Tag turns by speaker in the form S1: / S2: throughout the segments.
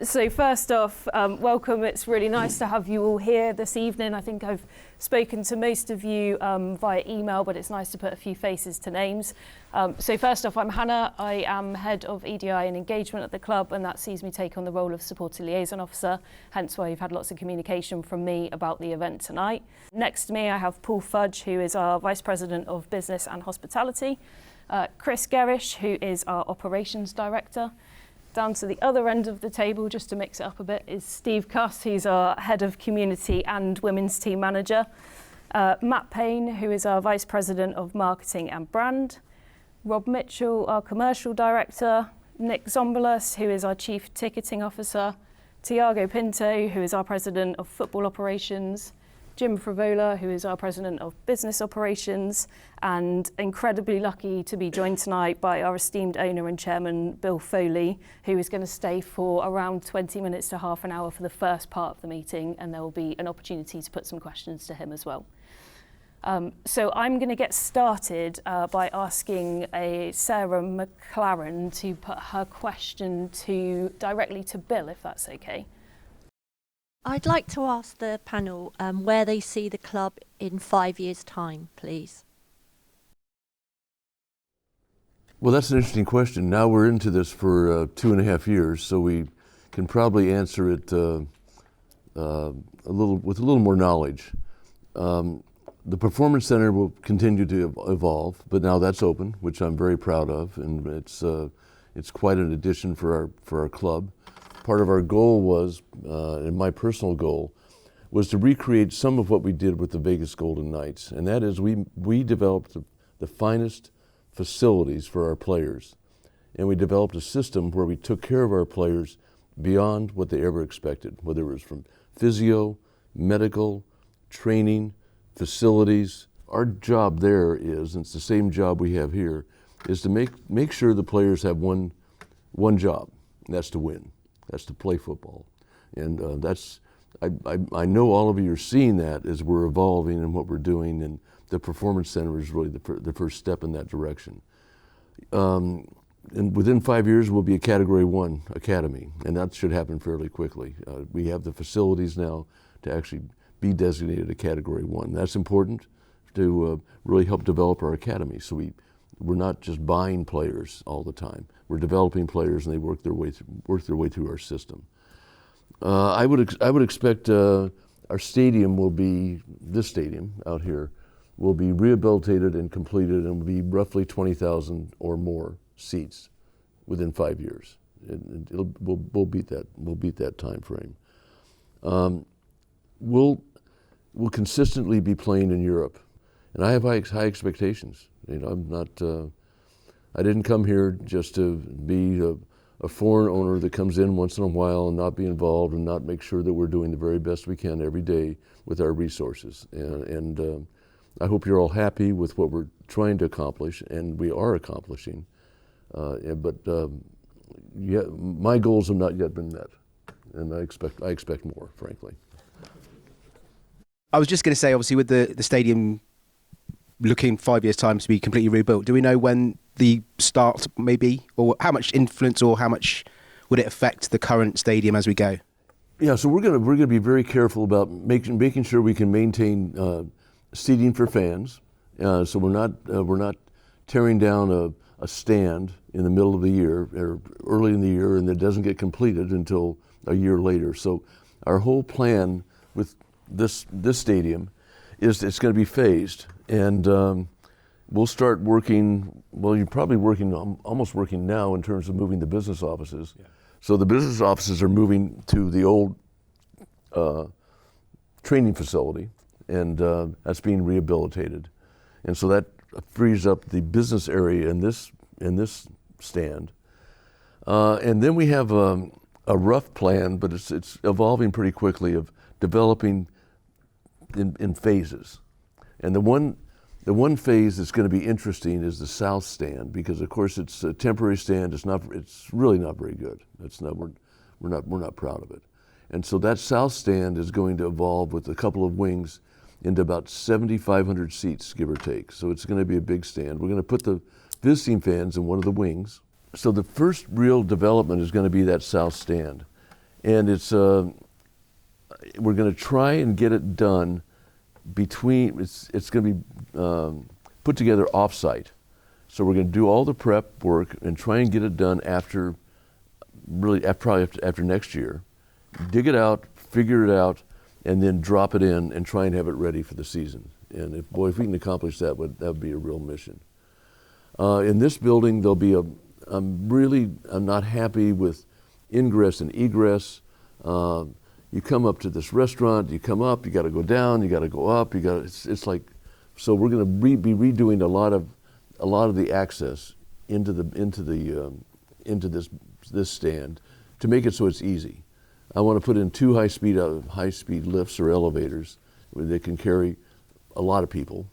S1: So first off, welcome. It's really nice to have you all here this evening. I think I've spoken to most of you via email, but it's nice to put a few faces to names. So first off, I'm Hannah. I am Head of EDI and Engagement at the club, and that sees me take on the role of Supporter Liaison Officer, hence why you've had lots of communication from me about the event tonight. Next to me, I have Paul Fudge, who is our Vice President of Business and Hospitality, Chris Gerrish, who is our Operations Director. Down to the other end of the table, just to mix it up a bit, is Steve Cuss, who's our Head of Community and Women's Team Manager. Matt Payne, who is our Vice President of Marketing and Brand. Rob Mitchell, our Commercial Director. Nick Zombalas, who is our Chief Ticketing Officer. Tiago Pinto, who is our President of Football Operations. Jim Frivola, who is our President of Business Operations, and incredibly lucky to be joined tonight by our esteemed owner and chairman, Bill Foley, who is going to stay for around 20 minutes to half an hour for the first part of the meeting, and there will be an opportunity to put some questions to him as well. So I'm going to get started by asking Sarah McLaren to put her question directly to Bill, if that's okay.
S2: I'd like to ask the panel where they see the club in 5 years' time, please.
S3: Well, that's an interesting question. Now we're into this for 2.5 years, so we can probably answer it with a little more knowledge. The Performance Center will continue to evolve, but now that's open, which I'm very proud of, and it's quite an addition for our club. Part of our goal was, and my personal goal, was to recreate some of what we did with the Vegas Golden Knights, and that is we developed the finest facilities for our players, and we developed a system where we took care of our players beyond what they ever expected, whether it was from physio, medical, training, facilities. Our job there is, and it's the same job we have here, is to make sure the players have one job, and that's to win. That's to play football. And I know all of you are seeing that as we're evolving and what we're doing, and the Performance Center is really the first step in that direction. And within 5 years, we'll be a Category 1 academy, and that should happen fairly quickly. We have the facilities now to actually be designated a Category 1. That's important to really help develop our academy. So we're not just buying players all the time. We're developing players, and they work their way through our system. I would expect our stadium this stadium out here will be rehabilitated and completed, and will be roughly 20,000 or more seats within 5 years. We'll beat that time frame. We'll consistently be playing in Europe, and I have high expectations. I'm not. I didn't come here just to be a foreign owner that comes in once in a while and not be involved and not make sure that we're doing the very best we can every day with our resources. And I hope you're all happy with what we're trying to accomplish, and we are accomplishing. But my goals have not yet been met, and I expect more, frankly.
S4: I was just going to say, obviously, with the stadium looking 5 years' time to be completely rebuilt, do we know when the start may be, or how much influence or how much would it affect the current stadium as we go?
S3: Yeah, so we're gonna be very careful about making sure we can maintain seating for fans. So we're not tearing down a stand in the middle of the year or early in the year, and it doesn't get completed until a year later. So our whole plan with this stadium is it's going to be phased, and we'll start working. Well, you're probably almost working now in terms of moving the business offices. Yeah. So the business offices are moving to the old training facility, and that's being rehabilitated, and so that frees up the business area in this stand. And then we have a rough plan, but it's evolving pretty quickly, of developing in phases. And the one phase that's going to be interesting is the south stand, because of course it's a temporary stand. It's really not very good. We're not proud of it. And so that south stand is going to evolve with a couple of wings into about 7,500 seats, give or take. So it's going to be a big stand. We're going to put the visiting fans in one of the wings. So the first real development is going to be that south stand. and we're going to try and get it done between. It's going to be put together off-site, so we're going to do all the prep work and try and get it done probably after next year. Dig it out, figure it out, and then drop it in and try and have it ready for the season. And if we can accomplish that, that would be a real mission. In this building, there'll be I'm not happy with ingress and egress. You come up to this restaurant, you come up, you got to go down, you got to go up, it's like, so we're going to be redoing a lot of the access into this stand to make it so it's easy. I want to put in 2 high-speed lifts or elevators where they can carry a lot of people,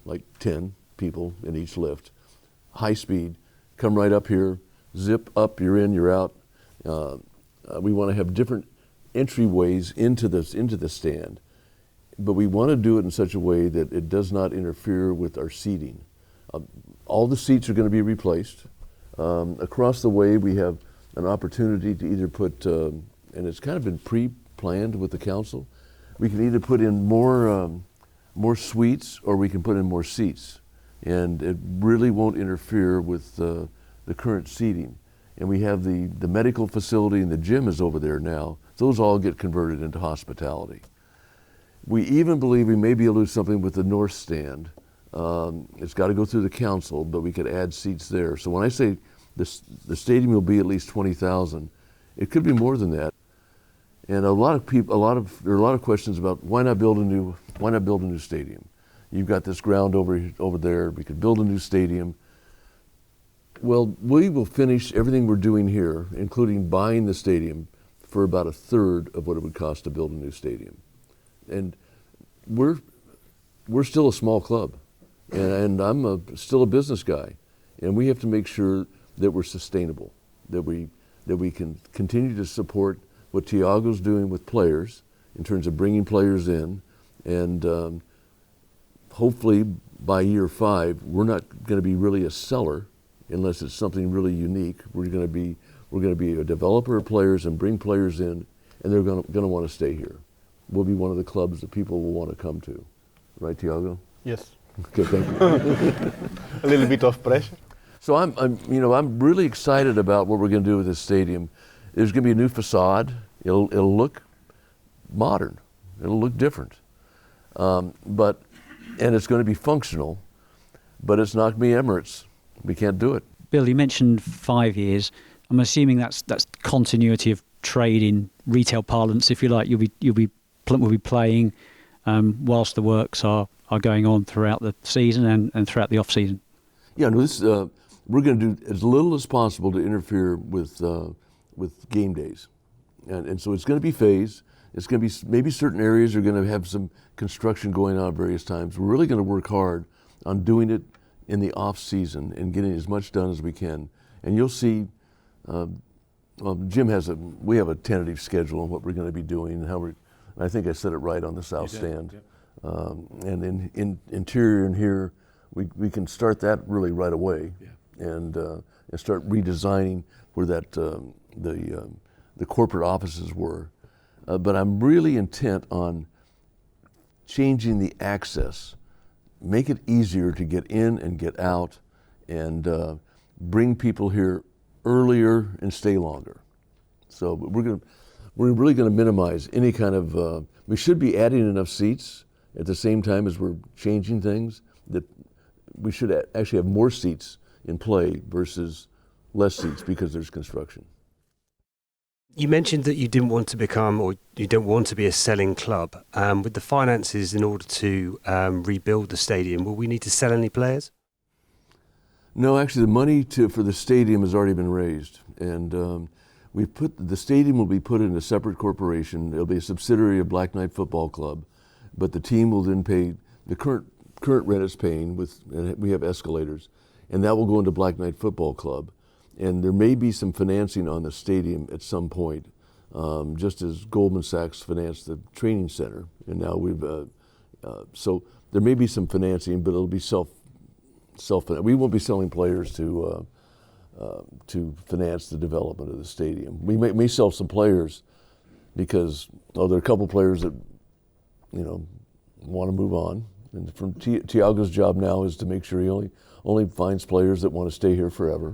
S3: like 10 people in each lift. High speed, come right up here, zip up, you're in, you're out. We want to have different entryways into the stand, but we want to do it in such a way that it does not interfere with our seating. All the seats are going to be replaced. Across the way, we have an opportunity to either put, and it's kind of been pre-planned with the council, we can either put in more suites or we can put in more seats. And it really won't interfere with the current seating. And we have the medical facility and the gym is over there now. Those all get converted into hospitality. We even believe we may be able to do something with the north stand. It's got to go through the council, but we could add seats there. So when I say the stadium will be at least 20,000, it could be more than that. And there are a lot of questions about why not build a new stadium. You've got this ground over there. We could build a new stadium. Well, we will finish everything we're doing here, including buying the stadium, for about 1/3 of what it would cost to build a new stadium. And we're still a small club, and I'm still a business guy, and we have to make sure that we're sustainable, that we can continue to support what Tiago's doing with players in terms of bringing players in, and hopefully by year 5, we're not going to be really a seller unless it's something really unique. We're going to be a developer of players and bring players in, and they're going to want to stay here. We'll be one of the clubs that people will want to come to. Right, Tiago?
S5: Yes.
S3: Okay, thank you.
S5: A little bit of pressure.
S3: So I'm really excited about what we're going to do with this stadium. There's going to be a new facade. It'll look modern. It'll look different. And it's going to be functional, but it's not going to be Emirates. We can't do it.
S6: Bill, you mentioned 5 years. I'm assuming that's continuity of trade in retail parlance, if you like. We'll be playing whilst the works are going on throughout the season and throughout the off season.
S3: Yeah, no, we're going to do as little as possible to interfere with game days, and so it's going to be phased. It's going to be maybe certain areas are going to have some construction going on at various times. We're really going to work hard on doing it in the off season and getting as much done as we can. And you'll see, Jim we have a tentative schedule on what we're going to be doing and I think I said it right on the south stand. Yeah. And in interior in here, we can start that really right away. Yeah. And start redesigning where that the corporate offices were. But I'm really intent on changing the access, make it easier to get in and get out, and bring people here earlier and stay longer. So we're really going to minimize any kind of. We should be adding enough seats at the same time as we're changing things. That we should actually have more seats in play versus less seats because there's construction.
S7: You mentioned that you didn't want to become, or you don't want to be a selling club. With the finances in order to rebuild the stadium, will we need to sell any players?
S3: No, actually, the money for the stadium has already been raised, and the stadium will be put in a separate corporation. It'll be a subsidiary of Black Knight Football Club, but the team will then pay the current rent is paying and we have escalators, and that will go into Black Knight Football Club. And there may be some financing on the stadium at some point, just as Goldman Sachs financed the training center. And now so there may be some financing, but it'll be self. We won't be selling players to finance the development of the stadium. We may sell some players because there are a couple players that, want to move on. And from Tiago's job now is to make sure he only finds players that want to stay here forever.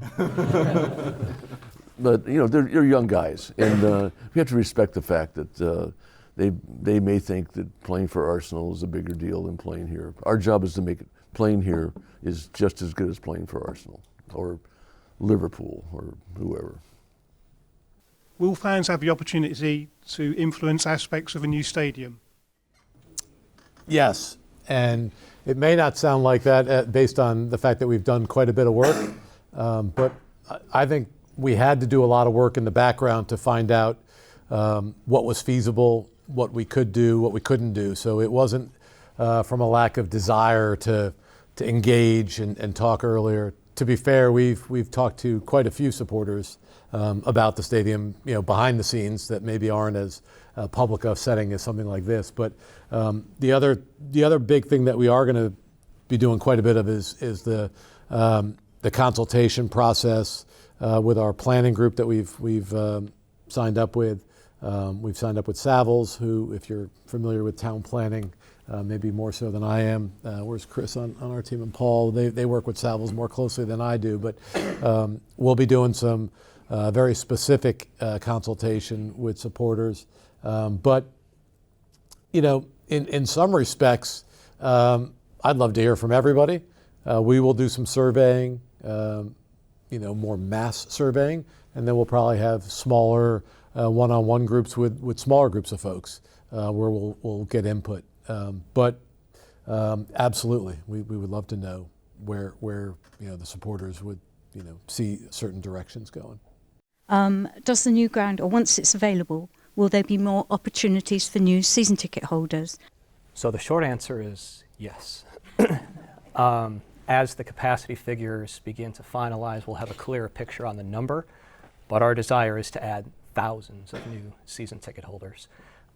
S3: But they're young guys, and we have to respect the fact that they may think that playing for Arsenal is a bigger deal than playing here. Our job is to make it, playing here is just as good as playing for Arsenal or Liverpool or whoever.
S5: Will fans have the opportunity to influence aspects of a new stadium?
S8: Yes, and it may not sound like that based on the fact that we've done quite a bit of work, but I think we had to do a lot of work in the background to find out what was feasible, what we could do, what we couldn't do. So it wasn't from a lack of desire to engage and talk earlier. To be fair, we've talked to quite a few supporters about the stadium, behind the scenes that maybe aren't as public a setting as something like this. But the other big thing that we are going to be doing quite a bit of is the consultation process with our planning group that we've signed up with. We've signed up with Savills, who, if you're familiar with town planning, maybe more so than I am. Where's Chris on our team, and Paul? They work with Savills more closely than I do, but we'll be doing some very specific consultation with supporters. But in some respects, I'd love to hear from everybody. We will do some surveying, more mass surveying, and then we'll probably have smaller one-on-one groups with smaller groups of folks where we'll get input. But absolutely, we would love to know where the supporters would see certain directions going.
S9: Does the new ground, or once it's available, will there be more opportunities for new season ticket holders?
S10: So the short answer is yes. As the capacity figures begin to finalize, we'll have a clearer picture on the number, but our desire is to add thousands of new season ticket holders.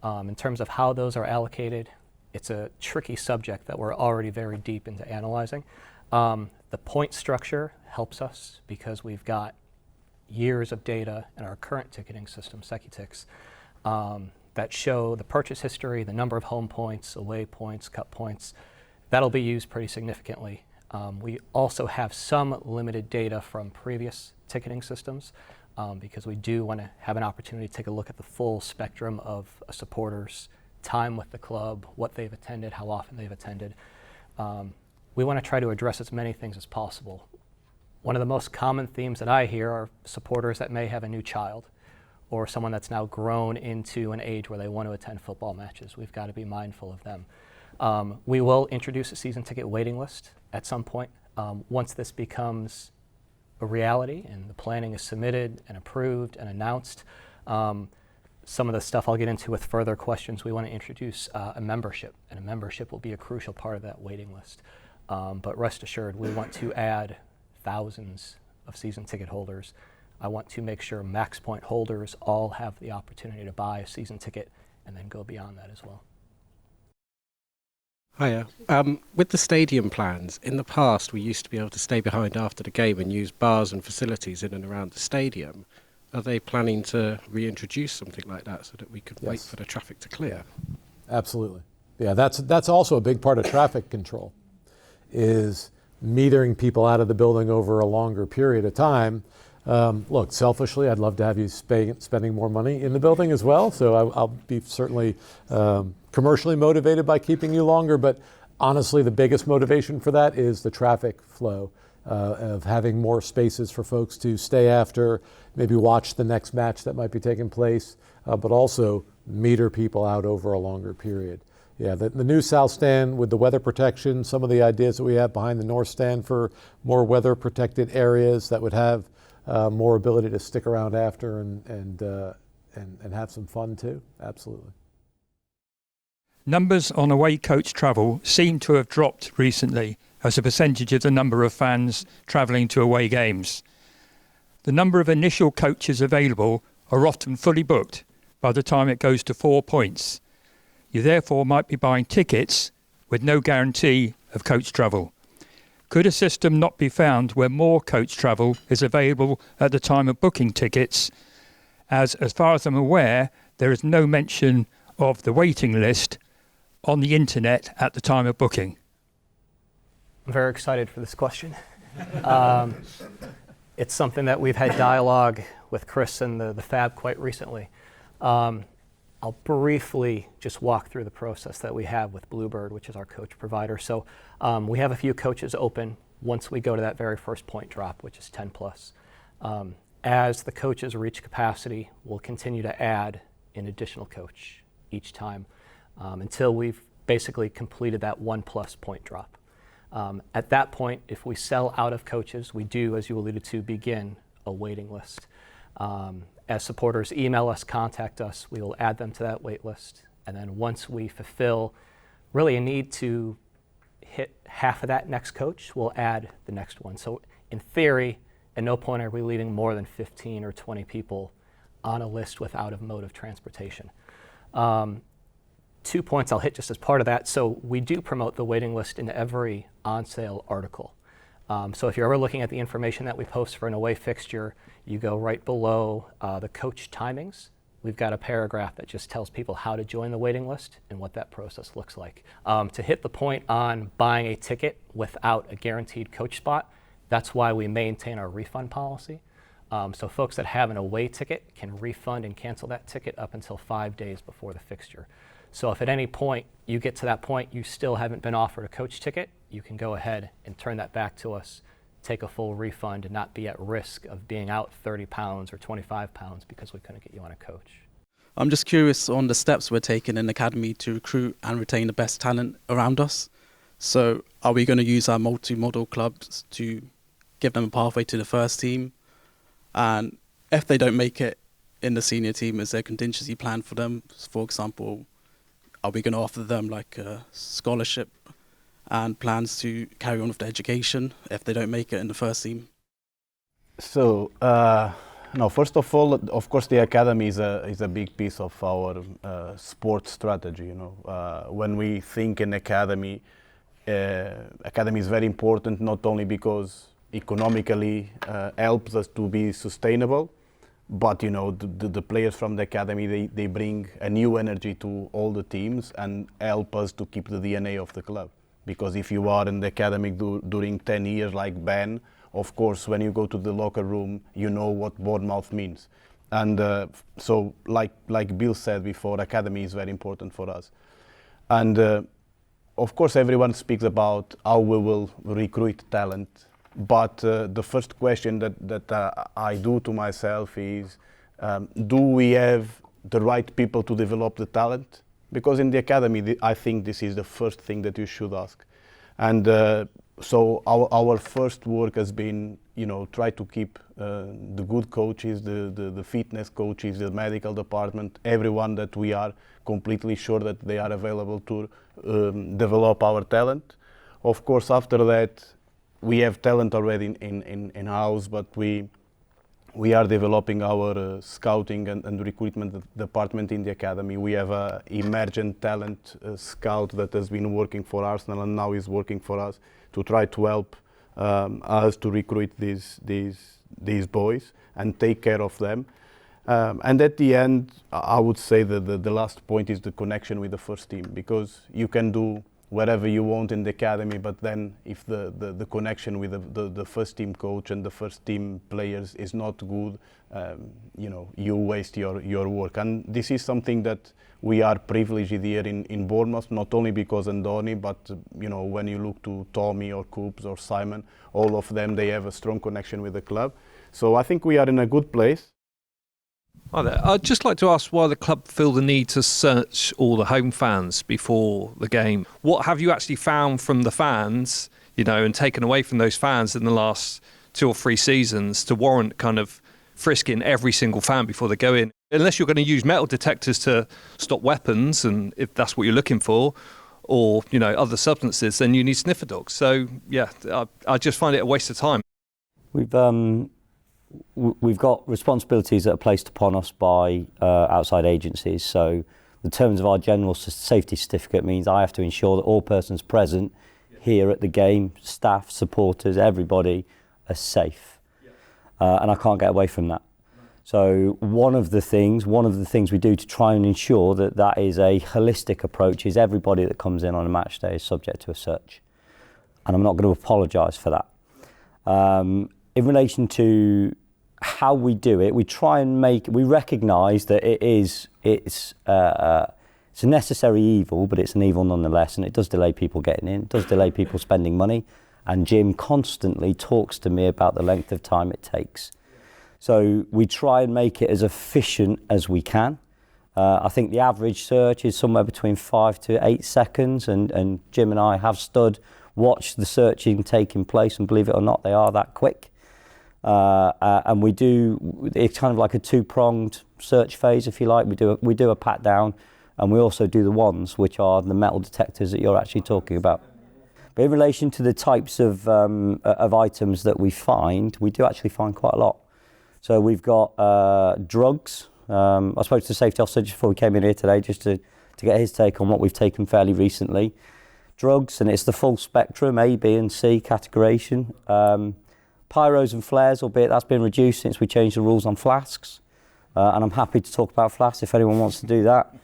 S10: In terms of how those are allocated, it's a tricky subject that we're already very deep into analyzing. The point structure helps us because we've got years of data in our current ticketing system, SecuTix, that show the purchase history, the number of home points, away points, cup points. That'll be used pretty significantly. We also have some limited data from previous ticketing systems because we do want to have an opportunity to take a look at the full spectrum of a supporter's time with the club, what they've attended, how often they've attended. We want to try to address as many things as possible. One of the most common themes that I hear are supporters that may have a new child or someone that's now grown into an age where they want to attend football matches. We've got to be mindful of them. We will introduce a season ticket waiting list at some point. Once this becomes a reality and the planning is submitted and approved and announced, some of the stuff I'll get into with further questions, we want to introduce a membership, and a membership will be a crucial part of that waiting list. But rest assured, we want to add thousands of season ticket holders. I want to make sure Max Point holders all have the opportunity to buy a season ticket and then go beyond that as well.
S11: Hiya. With the stadium plans, in the past we used to be able to stay behind after the game and use bars and facilities in and around the stadium. Are they planning to reintroduce something like that so that we could wait for the traffic to clear?
S8: Absolutely. Yeah, that's also a big part of traffic control, is metering people out of the building over a longer period of time. Look, selfishly, I'd love to have you spending more money in the building as well, so I'll be certainly commercially motivated by keeping you longer, but honestly, the biggest motivation for that is the traffic flow, of having more spaces for folks to stay after, maybe watch the next match that might be taking place, but also meter people out over a longer period. Yeah, the new South Stand with the weather protection, some of the ideas that we have behind the North Stand for more weather protected areas that would have more ability to stick around after and have some fun too. Absolutely.
S12: Numbers on away coach travel seem to have dropped recently as a percentage of the number of fans travelling to away games. The number of initial coaches available are often fully booked by the time it goes to 4 points. You therefore might be buying tickets with no guarantee of coach travel. Could a system not be found where more coach travel is available at the time of booking tickets as far as I'm aware, there is no mention of the waiting list on the internet at the time of booking.
S10: I'm very excited for this question. It's something that we've had dialogue with Chris and the FAB quite recently. I'll briefly just walk through the process that we have with Bluebird, which is our coach provider. So we have a few coaches open once we go to that very first point drop, which is 10 plus. As the coaches reach capacity, we'll continue to add an additional coach each time until we've basically completed that 1+ point drop. At that point, if we sell out of coaches, we do, as you alluded to, begin a waiting list. As supporters email us, contact us, we will add them to that wait list. And then once we fulfill really a need to hit half of that next coach, we'll add the next one. So in theory, at no point are we leaving more than 15 or 20 people on a list without a mode of transportation. 2 points I'll hit just as part of that. So we do promote the waiting list in every on-sale article. So if you're ever looking at the information that we post for an away fixture, you go right below the coach timings. We've got a paragraph that just tells people how to join the waiting list and what that process looks like. To hit the point on buying a ticket without a guaranteed coach spot, that's why we maintain our refund policy. So folks that have an away ticket can refund and cancel that ticket up until 5 days before the fixture. So if at any point you get to that point you still haven't been offered a coach ticket, you can go ahead and turn that back to us, take a full refund, and not be at risk of being out 30 pounds or 25 pounds because we couldn't get you on a coach.
S13: I'm just curious on the steps we're taking in the academy to recruit and retain the best talent around us. So are we going to use our multi-model clubs to give them a pathway to the first team? And if they don't make it in the senior team, is there a contingency plan for them? For example, are we going to offer them like a scholarship and plans to carry on with their education if they don't make it in the first team?
S14: So, no, first of all, of course, the academy is a big piece of our sports strategy. You know, when we think in academy is very important, not only because economically helps us to be sustainable, but you know the players from the academy they bring a new energy to all the teams and help us to keep the DNA of the club. Because if you are in the academy during 10 years like Ben, of course when you go to the locker room you know what Bournemouth means. And so like Bill said before, academy is very important for us. And of course everyone speaks about how we will recruit talent. But the first question that I do to myself is, do we have the right people to develop the talent? Because in the academy, I think this is the first thing that you should ask. And so our first work has been, you know, try to keep the good coaches, the fitness coaches, the medical department, everyone that we are completely sure that they are available to develop our talent. Of course, after that, we have talent already in-house, but we are developing our scouting and recruitment department in the academy. We have an emergent talent scout that has been working for Arsenal and now is working for us to try to help us to recruit these boys and take care of them. And at the end, I would say that the last point is the connection with the first team, because you can do wherever you want in the academy, but then if the connection with the first team coach and the first team players is not good, you know, you waste your work. And this is something that we are privileged here in Bournemouth, not only because Andoni, but you know, when you look to Tommy or Coops or Simon, all of them, they have a strong connection with the club. So I think we are in a good place.
S15: Hi there. I'd just like to ask why the club feel the need to search all the home fans before the game. What have you actually found from the fans, you know, and taken away from those fans in the last 2 or 3 seasons to warrant kind of frisking every single fan before they go in? Unless you're going to use metal detectors to stop weapons, and if that's what you're looking for, or, you know, other substances, then you need sniffer dogs. So, yeah, I just find it a waste of time.
S16: We've got responsibilities that are placed upon us by outside agencies. So the terms of our general safety certificate means I have to ensure that all persons present here at the game, staff, supporters, everybody, are safe. And I can't get away from that. So one of the things we do to try and ensure that that is a holistic approach is everybody that comes in on a match day is subject to a search. And I'm not going to apologise for that. In relation to how we do it, we recognise that it's a necessary evil, but it's an evil nonetheless, and it does delay people getting in, it does delay people spending money, and Jim constantly talks to me about the length of time it takes. So we try and make it as efficient as we can. I think the average search is somewhere between 5 to 8 seconds, and Jim and I have watched the searching taking place, and believe it or not, they are that quick. And it's kind of like a two-pronged search phase, if you like. We do a pat down, and we also do the ones, which are the metal detectors that you're actually talking about. But in relation to the types of items that we find, we do actually find quite a lot. So we've got drugs. I spoke to the safety officer just before we came in here today, just to get his take on what we've taken fairly recently. Drugs, and it's the full spectrum, A, B and C categorization. Pyros and flares, albeit that's been reduced since we changed the rules on flasks. And I'm happy to talk about flasks if anyone wants to do that.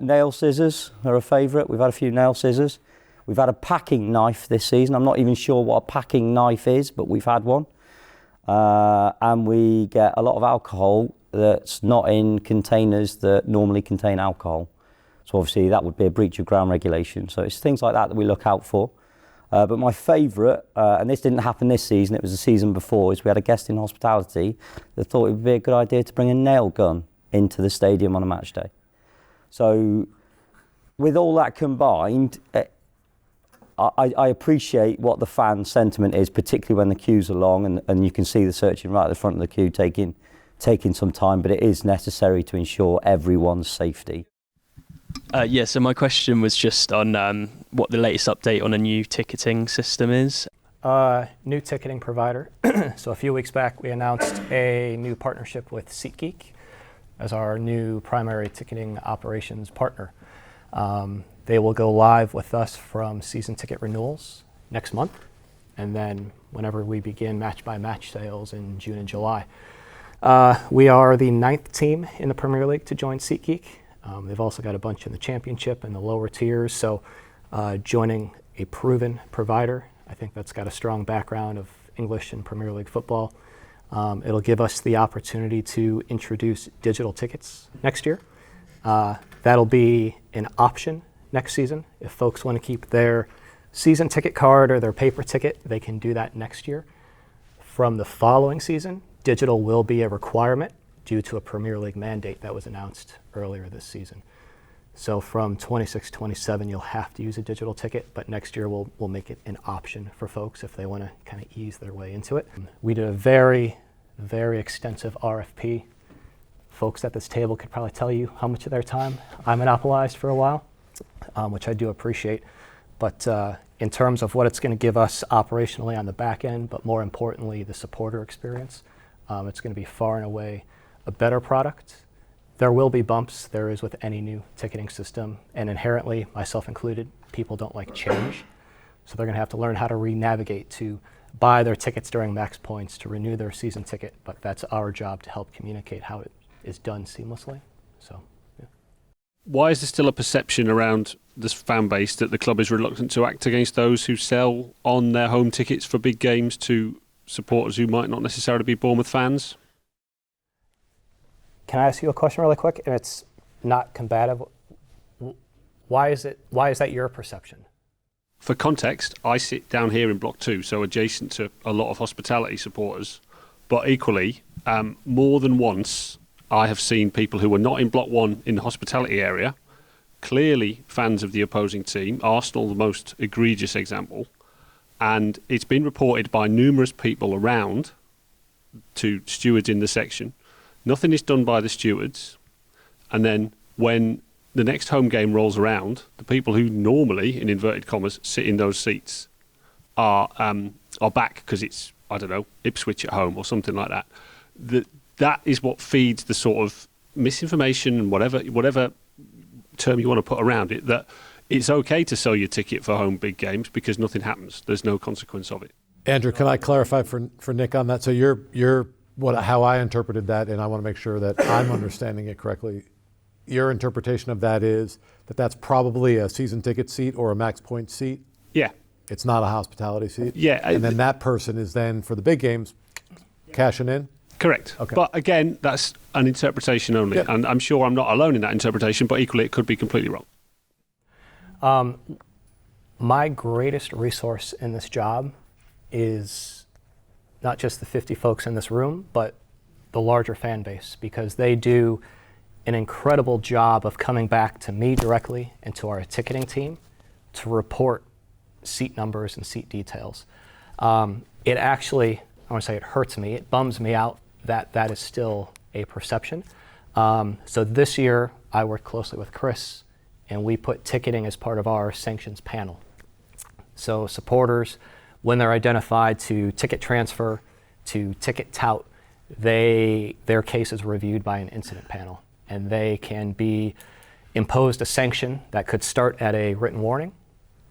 S16: Nail scissors are a favourite. We've had a few nail scissors. We've had a packing knife this season. I'm not even sure what a packing knife is, but we've had one. And we get a lot of alcohol that's not in containers that normally contain alcohol. So obviously that would be a breach of ground regulation. So it's things like that we look out for. But my favourite, and this didn't happen this season, it was the season before, is we had a guest in hospitality that thought it would be a good idea to bring a nail gun into the stadium on a match day. So with all that combined, I appreciate what the fan sentiment is, particularly when the queues are long and you can see the searching right at the front of the queue taking some time, but it is necessary to ensure everyone's safety.
S17: So my question was just on what the latest update on a new ticketing system is.
S10: New ticketing provider. So a few weeks back we announced a new partnership with SeatGeek as our new primary ticketing operations partner. They will go live with us from season ticket renewals next month, and then whenever we begin match-by-match sales in June and July. We are the 9th team in the Premier League to join SeatGeek. They've also got a bunch in the Championship and the lower tiers, so joining a proven provider, I think that's got a strong background of English and Premier League football. It'll give us the opportunity to introduce digital tickets next year. That'll be an option next season. If folks want to keep their season ticket card or their paper ticket, they can do that next year. From the following season, digital will be a requirement due to a Premier League mandate that was announced earlier this season. So from 26-27, you'll have to use a digital ticket, but next year we'll make it an option for folks if they want to kind of ease their way into it. We did a very, very extensive RFP. Folks at this table could probably tell you how much of their time I monopolized for a while, which I do appreciate. But in terms of what it's going to give us operationally on the back end, but more importantly, the supporter experience, it's going to be far and away a better product. There will be bumps, there is with any new ticketing system, and inherently, myself included, people don't like change. So they're going to have to learn how to re-navigate to buy their tickets during max points, to renew their season ticket, but that's our job to help communicate how it is done seamlessly. So, yeah.
S18: Why is there still a perception around this fan base that the club is reluctant to act against those who sell on their home tickets for big games to supporters who might not necessarily be Bournemouth fans?
S10: Can I ask you a question really quick? And it's not combative. Why is that your perception?
S18: For context, I sit down here in Block 2, so adjacent to a lot of hospitality supporters. But equally, more than once, I have seen people who were not in Block 1 in the hospitality area, clearly fans of the opposing team, Arsenal the most egregious example, and it's been reported by numerous people around to stewards in the section. Nothing is done by the stewards, and then when the next home game rolls around, the people who normally, in inverted commas, sit in those seats are back because it's, I don't know, Ipswich at home or something like that. That is what feeds the sort of misinformation and whatever term you want to put around it, that it's okay to sell your ticket for home big games because nothing happens. There's no consequence of it.
S8: Andrew, can I clarify for Nick on that? So how I interpreted that, and I want to make sure that I'm understanding it correctly. Your interpretation of that is that that's probably a season ticket seat or a max point seat.
S18: Yeah.
S8: It's not a hospitality seat.
S18: Yeah.
S8: And then that person is then, for the big games, cashing in?
S18: Correct.
S8: Okay.
S18: But again, that's an interpretation only.
S8: Yeah.
S18: And I'm sure I'm not alone in that interpretation, but equally it could be completely wrong.
S10: My greatest resource in this job is not just the 50 folks in this room, but the larger fan base, because they do an incredible job of coming back to me directly and to our ticketing team to report seat numbers and seat details. It actually, I want to say it hurts me, it bums me out that that is still a perception. So this year I worked closely with Chris and we put ticketing as part of our sanctions panel. So supporters, when they're identified to ticket transfer, to ticket tout, their case is reviewed by an incident panel, and they can be imposed a sanction that could start at a written warning.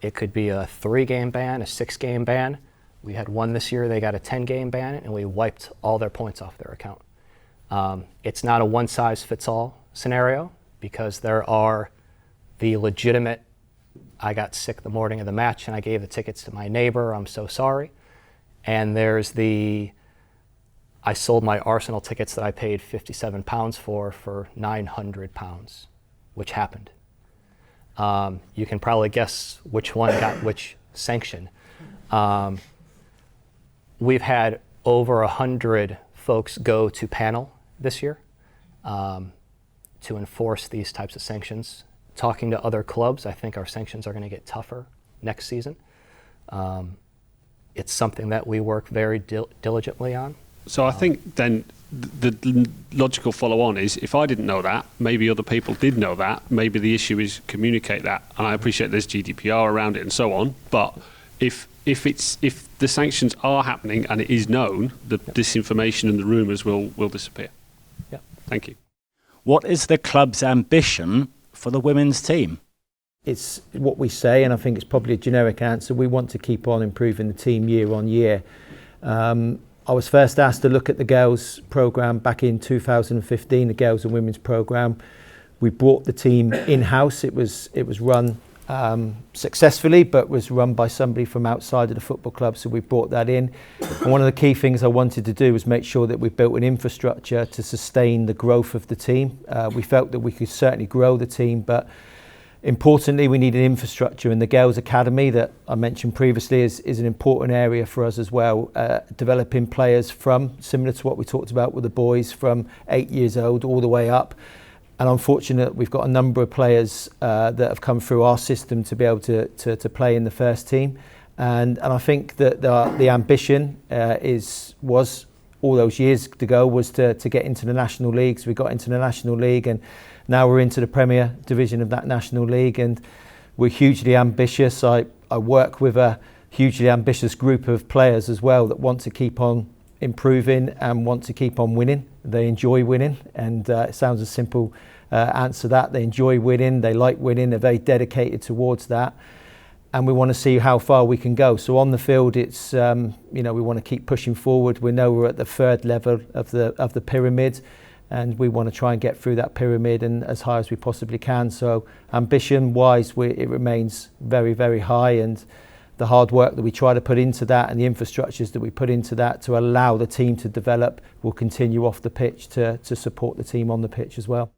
S10: It could be a 3-game ban, a 6-game ban. We had one this year, they got a 10-game ban, and we wiped all their points off their account. It's not a one-size-fits-all scenario, because there are the legitimate, I got sick the morning of the match and I gave the tickets to my neighbor, I'm so sorry. And there's the, I sold my Arsenal tickets that I paid £57 for £900, which happened. You can probably guess which one got which sanction. We've had over 100 folks go to panel this year to enforce these types of sanctions. Talking to other clubs, I think our sanctions are going to get tougher next season. It's something that we work very diligently on.
S18: So I think then the logical follow-on is, if I didn't know that, maybe other people did know that. Maybe the issue is communicate that. And I appreciate there's GDPR around it and so on. But if the sanctions are happening and it is known, the disinformation and the rumours will disappear.
S10: Yeah.
S18: Thank you.
S19: What is the club's ambition for the women's team?
S20: It's what we say, and I think it's probably a generic answer. We want to keep on improving the team year on year. I was first asked to look at the girls programme back in 2015, the girls and women's programme. We brought the team in-house. It was run successfully, but was run by somebody from outside of the football club, so we brought that in. And one of the key things I wanted to do was make sure that we built an infrastructure to sustain the growth of the team. We felt that we could certainly grow the team, but importantly we need an infrastructure, and the Girls Academy that I mentioned previously is an important area for us as well, developing players from, similar to what we talked about with the boys, from 8 years old all the way up. And unfortunately, we've got a number of players that have come through our system to be able to play in the first team. And I think that the ambition was all those years ago was to get into the national leagues. We got into the national league, and now we're into the Premier Division of that national league, and we're hugely ambitious. I work with a hugely ambitious group of players as well that want to keep on improving and want to keep on winning. They enjoy winning, and it sounds a simple answer that. They enjoy winning, they like winning, they're very dedicated towards that, and we want to see how far we can go. So on the field, it's we want to keep pushing forward. We know we're at the third level of the pyramid, and we want to try and get through that pyramid and as high as we possibly can. So ambition wise, it remains very, very high, and the hard work that we try to put into that and the infrastructures that we put into that to allow the team to develop will continue off the pitch to support the team on the pitch as well.